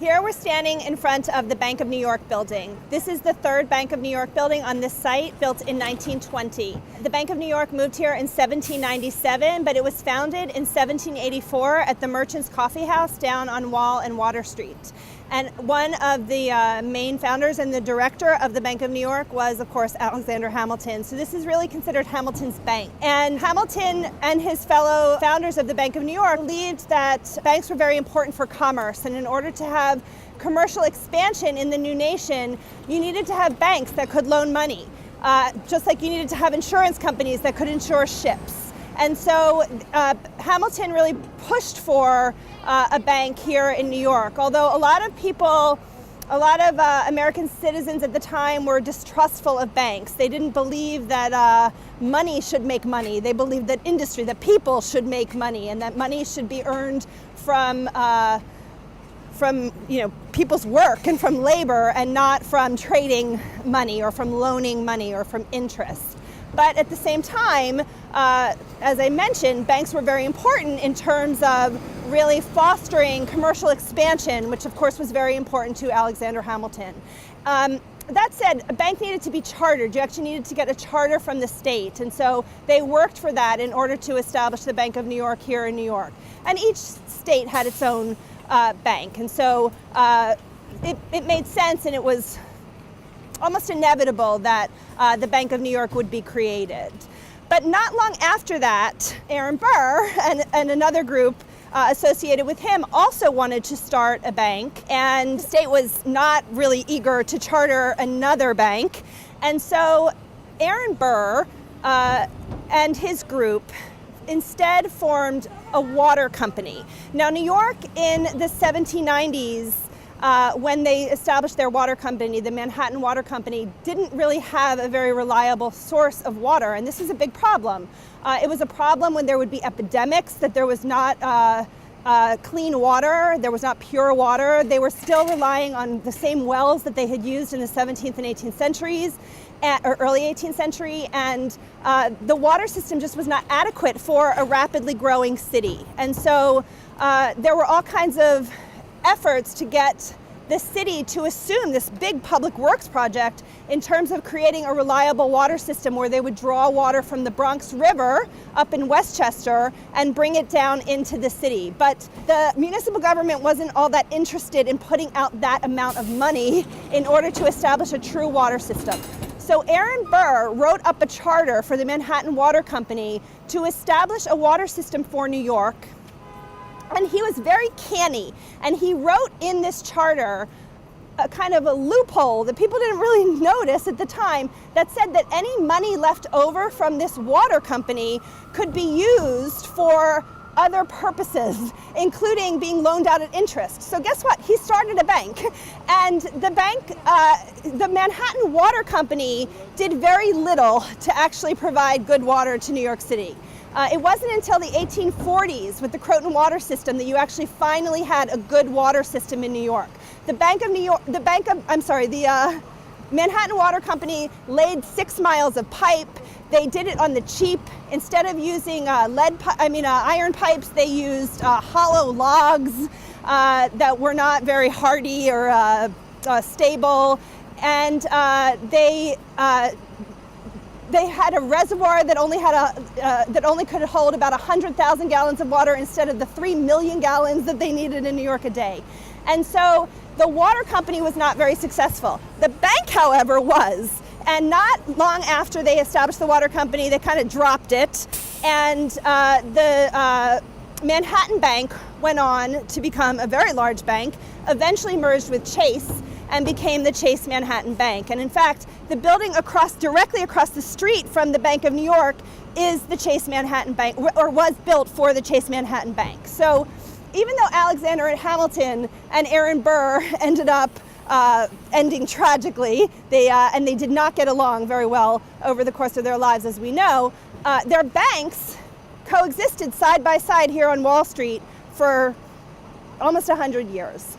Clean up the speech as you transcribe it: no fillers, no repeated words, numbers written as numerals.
Here we're standing in front of the Bank of New York building. This is the third Bank of New York building on this site, built in 1920. The Bank of New York moved here in 1797, but it was founded in 1784 at the Merchants Coffee House down on Wall and Water Street. And one of the main founders and the director of the Bank of New York was, of course, Alexander Hamilton. So this is really considered Hamilton's bank. And Hamilton and his fellow founders of the Bank of New York believed that banks were very important for commerce. And in order to have commercial expansion in the new nation, you needed to have banks that could loan money, just like you needed to have insurance companies that could insure ships. And so Hamilton really pushed for a bank here in New York, although a lot of American citizens at the time were distrustful of banks. They didn't believe that money should make money. They believed that industry, that people should make money, and that money should be earned from people's work and from labor, and not from trading money or from loaning money or from interest. But at the same time, as I mentioned, banks were very important in terms of really fostering commercial expansion, which of course was very important to Alexander Hamilton. That said, a bank needed to be chartered. You actually needed to get a charter from the state. And so they worked for that in order to establish the Bank of New York here in New York. And each state had its own bank. And so it made sense, and it was almost inevitable that the Bank of New York would be created. But not long after that, Aaron Burr and another group associated with him also wanted to start a bank, and the state was not really eager to charter another bank. And so Aaron Burr and his group instead formed a water company. Now, New York in the 1790s, when they established their water company, the Manhattan Water Company, didn't really have a very reliable source of water, and this is a big problem. It was a problem when there would be epidemics, that there was not clean water, there was not pure water. They were still relying on the same wells that they had used in the 17th and 18th centuries, or early 18th century, and the water system just was not adequate for a rapidly growing city. And so there were all kinds of efforts to get the city to assume this big public works project in terms of creating a reliable water system where they would draw water from the Bronx River up in Westchester and bring it down into the city. But the municipal government wasn't all that interested in putting out that amount of money in order to establish a true water system. So Aaron Burr wrote up a charter for the Manhattan Water Company to establish a water system for New York. And he was very canny, and he wrote in this charter a kind of a loophole that people didn't really notice at the time, that said that any money left over from this water company could be used for other purposes, including being loaned out at interest. So guess what? He started a bank, and the bank, the Manhattan Water Company, did very little to actually provide good water to New York City. It wasn't until the 1840s with the Croton water system that you actually finally had a good water system in New York. The Manhattan Water Company laid 6 miles of pipe. They did it on the cheap. Instead of using iron pipes, they used hollow logs that were not very hardy or stable, and they had a reservoir that only could hold about 100,000 gallons of water instead of the 3 million gallons that they needed in New York a day. And so the water company was not very successful. The bank, however, was. And not long after they established the water company, they kind of dropped it. And the Manhattan Bank went on to become a very large bank, eventually merged with Chase, and became the Chase Manhattan Bank. And in fact, the building directly across the street from the Bank of New York is the Chase Manhattan Bank, or was built for the Chase Manhattan Bank. So even though Alexander Hamilton and Aaron Burr ended up ending tragically, and they did not get along very well over the course of their lives, as we know, their banks coexisted side by side here on Wall Street for almost 100 years.